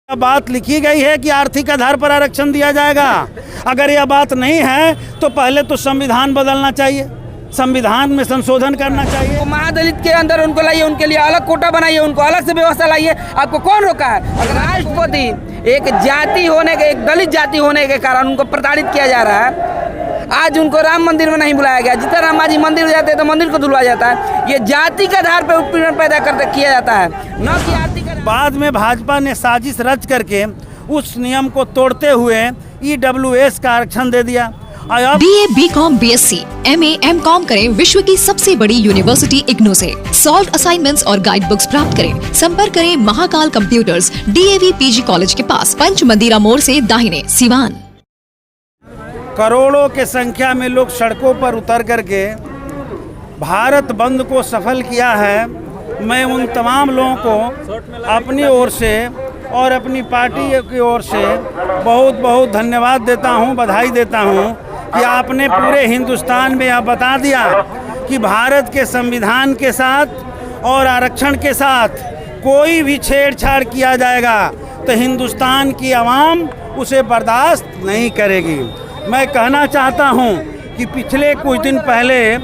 बात लिखी गई है कि आर्थिक आधार पर आरक्षण दिया जाएगा। अगर यह बात नहीं है तो पहले तो संविधान बदलना चाहिए, संविधान में संशोधन करना चाहिए। तो महादलित के अंदर उनको लाइए, उनके लिए अलग कोटा बनाइए, उनको अलग से व्यवस्था लाइए। आपको कौन रोका है? अगर राष्ट्रपति एक जाति होने के, एक दलित जाति होने के कारण उनको प्रताड़ित किया जा रहा है। आज उनको राम मंदिर में नहीं बुलाया गया। जितना राम जी मंदिर जाते हैं तो मंदिर को धुलवाया जाता है। ये जाति के आधार पर उत्पीड़न पैदा करते किया जाता है, न कि आर्थिक। बाद में भाजपा ने साजिश रच करके उस नियम को तोड़ते हुए EWS का आरक्षण दे दिया। BA, BCom, BSc, MA, MCom करें विश्व की सबसे बड़ी यूनिवर्सिटी इग्नू से। सॉल्व असाइनमेंट्स और गाइड बुक्स प्राप्त करें। संपर्क करें Mahakal computers, DAV PG college के पास, पंच मंदिरा मोड़ से दाहिने, सिवान। करोड़ों के संख्या में लोग सड़कों पर उतर करके भारत बंद को सफल किया है। मैं उन तमाम लोगों को अपनी ओर से और अपनी पार्टी की ओर से बहुत बहुत धन्यवाद देता हूं, बधाई देता हूं कि आपने पूरे हिंदुस्तान में यह बता दिया कि भारत के संविधान के साथ और आरक्षण के साथ कोई भी छेड़छाड़ किया जाएगा तो हिंदुस्तान की आवाम उसे बर्दाश्त नहीं करेगी। मैं कहना चाहता हूं कि पिछले कुछ दिन पहले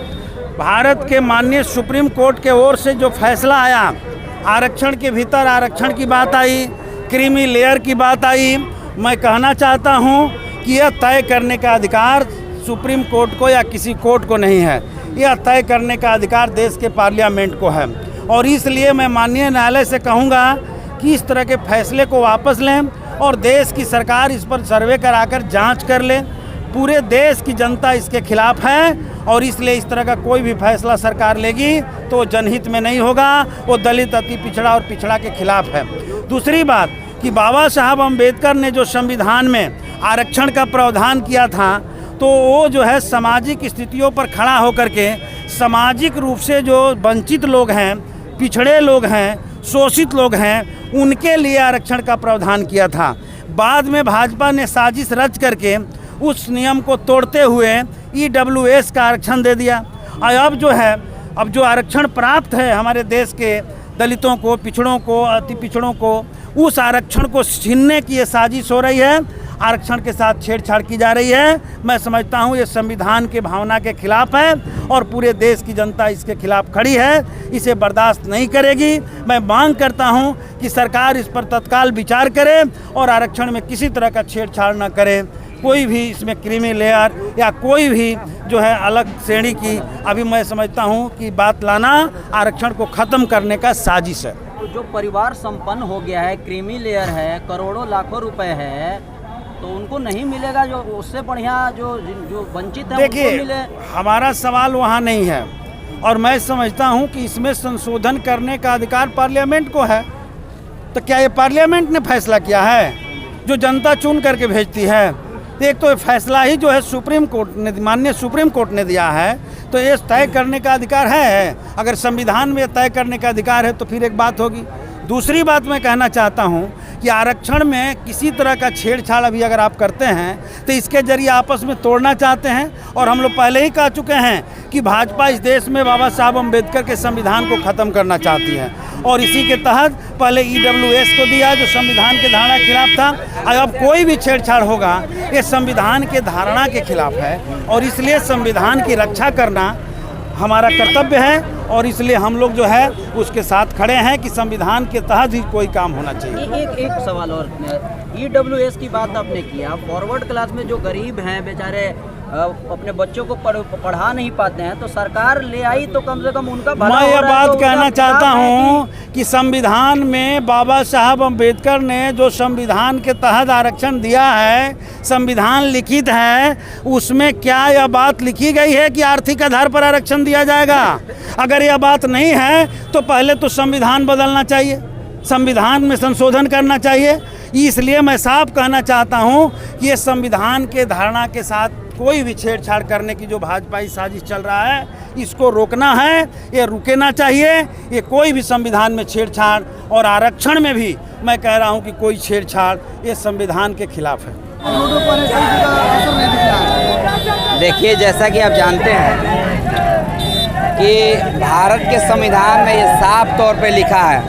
भारत के माननीय सुप्रीम कोर्ट के ओर से जो फैसला आया, आरक्षण के भीतर आरक्षण की बात आई, क्रीमी लेयर की बात आई। मैं कहना चाहता हूं कि यह तय करने का अधिकार सुप्रीम कोर्ट को या किसी कोर्ट को नहीं है। यह तय करने का अधिकार देश के पार्लियामेंट को है। और इसलिए मैं माननीय न्यायालय से कहूँगा कि इस तरह के फैसले को वापस लें और देश की सरकार इस पर सर्वे कराकर जाँच कर ले। पूरे देश की जनता इसके खिलाफ है और इसलिए इस तरह का कोई भी फैसला सरकार लेगी तो जनहित में नहीं होगा, वो दलित, अति पिछड़ा और पिछड़ा के खिलाफ है। दूसरी बात कि बाबा साहब अम्बेडकर ने जो संविधान में आरक्षण का प्रावधान किया था तो वो जो है सामाजिक स्थितियों पर खड़ा होकर के सामाजिक रूप से जो वंचित लोग हैं, पिछड़े लोग हैं, शोषित लोग हैं, उनके लिए आरक्षण का प्रावधान किया था। बाद में भाजपा ने साजिश रच करके उस नियम को तोड़ते हुए EWS का आरक्षण दे दिया। और अब जो आरक्षण प्राप्त है हमारे देश के दलितों को, पिछड़ों को, अति पिछड़ों को, उस आरक्षण को छीनने की ये साजिश हो रही है, आरक्षण के साथ छेड़छाड़ की जा रही है। मैं समझता हूँ ये संविधान के भावना के खिलाफ है और पूरे देश की जनता इसके खिलाफ खड़ी है, इसे बर्दाश्त नहीं करेगी। मैं मांग करता हूँ कि सरकार इस पर तत्काल विचार करे और आरक्षण में किसी तरह का छेड़छाड़ न करे। कोई भी इसमें क्रीमी लेयर या कोई भी जो है अलग श्रेणी की, अभी मैं समझता हूं कि बात लाना आरक्षण को ख़त्म करने का साजिश है। तो जो परिवार संपन्न हो गया है, क्रीमी लेयर है, करोड़ों लाखों रुपए है, तो उनको नहीं मिलेगा? जो उससे बढ़िया जो वंचित है देखिए, मिले। हमारा सवाल वहाँ नहीं है और मैं समझता हूँ कि इसमें संशोधन करने का अधिकार पार्लियामेंट को है। तो क्या ये पार्लियामेंट ने फैसला किया है जो जनता चुन करके भेजती है? एक तो फैसला ही जो है सुप्रीम कोर्ट ने, माननीय सुप्रीम कोर्ट ने दिया है, तो ये तय करने का अधिकार है। अगर संविधान में तय करने का अधिकार है तो फिर एक बात होगी। दूसरी बात मैं कहना चाहता हूँ कि आरक्षण में किसी तरह का छेड़छाड़ अभी अगर आप करते हैं तो इसके जरिए आपस में तोड़ना चाहते हैं। और हम लोग पहले ही कह चुके हैं कि भाजपा इस देश में बाबा साहब अम्बेडकर के संविधान को ख़त्म करना चाहती है और इसी के तहत पहले EWS को दिया जो संविधान के धारणा के खिलाफ था। अब कोई भी छेड़छाड़ होगा ये संविधान के धारणा के खिलाफ है और इसलिए संविधान की रक्षा करना हमारा कर्तव्य है और इसलिए हम लोग जो है उसके साथ खड़े हैं कि संविधान के तहत ही कोई काम होना चाहिए। एक सवाल और, EWS की बात आपने किया, फॉरवर्ड क्लास में जो गरीब हैं बेचारे अपने बच्चों को पढ़ा नहीं पाते हैं, तो सरकार ले आई तो कम से कम उनका भला मैं हो ये रहा है। बात तो कहना चाहता हूँ कि संविधान में बाबा साहब अम्बेडकर ने जो संविधान के तहत आरक्षण दिया है, संविधान लिखित है, उसमें क्या यह बात लिखी गई है कि आर्थिक आधार पर आरक्षण दिया जाएगा? अगर यह बात नहीं है तो पहले तो संविधान बदलना चाहिए, संविधान में संशोधन करना चाहिए। इसलिए मैं साफ कहना चाहता हूं कि ये संविधान के धारणा के साथ कोई भी छेड़छाड़ करने की जो भाजपाई साजिश चल रहा है, इसको रोकना है, ये रुकना चाहिए। ये कोई भी संविधान में छेड़छाड़ और आरक्षण में भी मैं कह रहा हूं कि कोई छेड़छाड़ ये संविधान के खिलाफ है। देखिए, जैसा कि आप जानते हैं कि भारत के संविधान में ये साफ तौर पे लिखा है,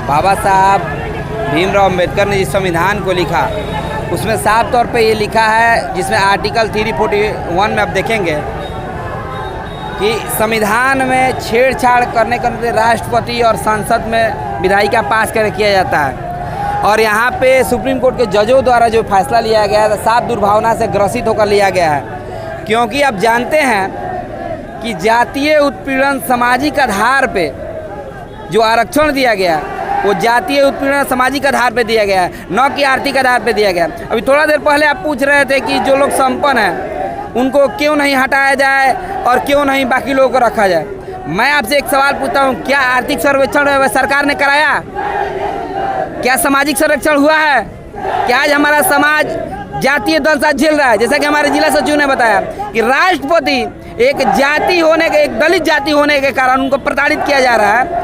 बाबा साहब भीमराव अंबेडकर ने जिस संविधान को लिखा उसमें साफ तौर पे ये लिखा है, जिसमें आर्टिकल 341 में आप देखेंगे कि संविधान में छेड़छाड़ करने का राष्ट्रपति और संसद में विधायिका पास कर किया जाता है। और यहाँ पे सुप्रीम कोर्ट के जजों द्वारा जो फैसला लिया गया है साफ दुर्भावना से ग्रसित होकर लिया गया है, क्योंकि आप जानते हैं कि जातीय उत्पीड़न सामाजिक आधार पे जो आरक्षण दिया गया वो जातीय उत्पीड़न सामाजिक आधार पे दिया गया है, न कि आर्थिक आधार पे दिया गया। अभी थोड़ा देर पहले आप पूछ रहे थे कि जो लोग संपन्न हैं उनको क्यों नहीं हटाया जाए और क्यों नहीं बाकी लोगों को रखा जाए। मैं आपसे एक सवाल पूछता हूँ, क्या आर्थिक सर्वेक्षण सरकार ने कराया? क्या सामाजिक सर्वेक्षण हुआ है? क्या आज हमारा समाज जातीय दंश झेल रहा है? जैसा कि हमारे जिला सचिव ने बताया कि राष्ट्रपति एक जाति होने के, एक दलित जाति होने के कारण उनको प्रताड़ित किया जा रहा है।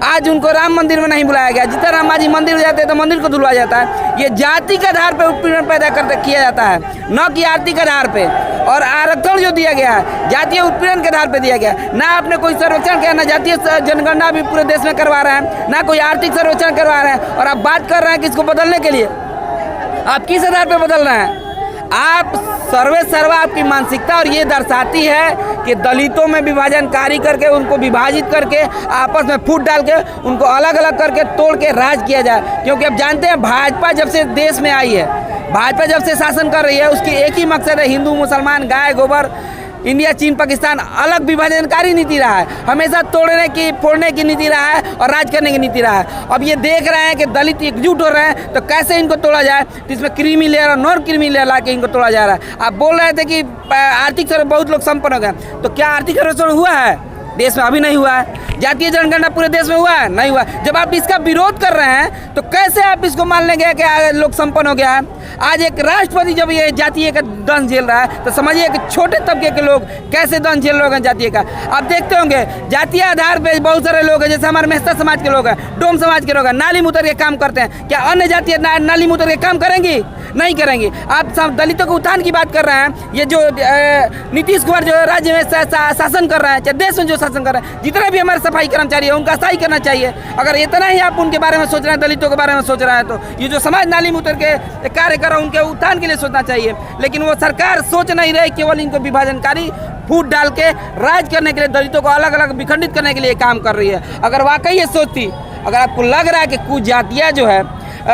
आज उनको राम मंदिर में नहीं बुलाया गया। जितना राम जी मंदिर में जाते हैं तो मंदिर को धुलवाया जाता है। ये जाति के आधार पर उत्पीड़न पैदा किया जाता है, न कि आर्थिक आधार पे। और आरक्षण जो दिया गया है जातीय उत्पीड़न के आधार पे दिया गया। ना आपने कोई सर्वेक्षण किया, ना जातीय जनगणना भी पूरे देश में करवा रहे हैं, ना कोई आर्थिक सर्वेक्षण करवा रहे हैं। और आप बात कर रहे हैं कि इसको बदलने के लिए, आप किस आधार पे बदल रहे हैं? आप सर्वे सर्वा आपकी मानसिकता और ये दर्शाती है कि दलितों में विभाजनकारी करके उनको विभाजित करके आपस में फूट डाल के उनको अलग अलग करके तोड़ के राज किया जाए। क्योंकि अब जानते हैं भाजपा जब से देश में आई है, भाजपा जब से शासन कर रही है, उसकी एक ही मकसद है हिंदू मुसलमान गाय गोबर इंडिया चीन पाकिस्तान अलग विभाजनकारी नीति रहा है। हमेशा तोड़ने की फोड़ने की नीति रहा है और राज करने की नीति रहा है। अब ये देख रहे हैं कि दलित एकजुट हो रहे हैं तो कैसे इनको तोड़ा जाए, तो इसमें क्रीमी लेयर और नॉन क्रीमी लेयर ला के इनको तोड़ा जा रहा है। आप बोल रहे थे कि आर्थिक सर्वे बहुत लोग संपन्न हो गए, तो क्या आर्थिक सर्वेक्षण हुआ है देश में? अभी नहीं हुआ है। जातीय जनगणना पूरे देश में हुआ है? नहीं हुआ। जब आप इसका विरोध कर रहे हैं तो कैसे आप इसको मान लेंगे कि लोग संपन्न हो गया है? आज एक राष्ट्रपति जब ये जातीय का दंश झेल रहा है तो समझिए कि छोटे तबके के लोग कैसे दंश झेल रहे हैं जातीय का। आप देखते होंगे जातीय आधार पे बहुत सारे लोग हैं, जैसे हमारे मेहता समाज के लोग हैं, डोम समाज के लोग हैं, नाली मुतर के काम करते हैं। क्या अन्य जातीय नाली मुतर के काम करेंगी? नहीं करेंगी। आप दलितों के उत्थान की बात कर रहे हैं। ये जो नीतीश कुमार जो राज्य में शासन कर रहे हैं, चाहे देश में जो शासन कर रहे हैं, जितने भी हमारे सफाई कर्मचारी है उनका सही करना चाहिए। अगर इतना ही आप उनके बारे में सोच रहे हैं, दलितों के बारे में सोच रहे हैं, तो ये जो समाज नाली मुतर के कार्य कर रहे हैं उनके उत्थान के लिए सोचना चाहिए। लेकिन वो सरकार सोच नहीं रही, केवल इनको विभाजनकारी फूट डाल के राज करने के लिए, दलितों को अलग अलग विखंडित करने के लिए काम कर रही है। अगर वाकई ये सोचती, अगर आपको लग रहा है कि कुछ जातियाँ जो है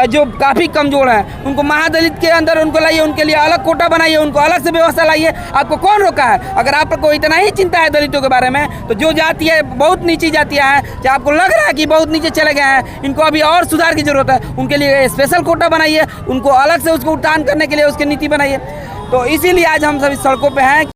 जो काफ़ी कमज़ोर हैं उनको महादलित के अंदर उनको लाइए, उनके लिए अलग कोटा बनाइए, उनको अलग से व्यवस्था लाइए। आपको कौन रोका है? अगर आपको इतना ही चिंता है दलितों के बारे में, तो जो जाति है बहुत नीची जातियाँ हैं, चाहे आपको लग रहा है कि बहुत नीचे चले गए हैं, इनको अभी और सुधार की जरूरत है, उनके लिए स्पेशल कोटा बनाइए, उनको अलग से उसको उत्थान करने के लिए उसकी नीति बनाइए। तो इसीलिए आज हम सभी सड़कों पर हैं।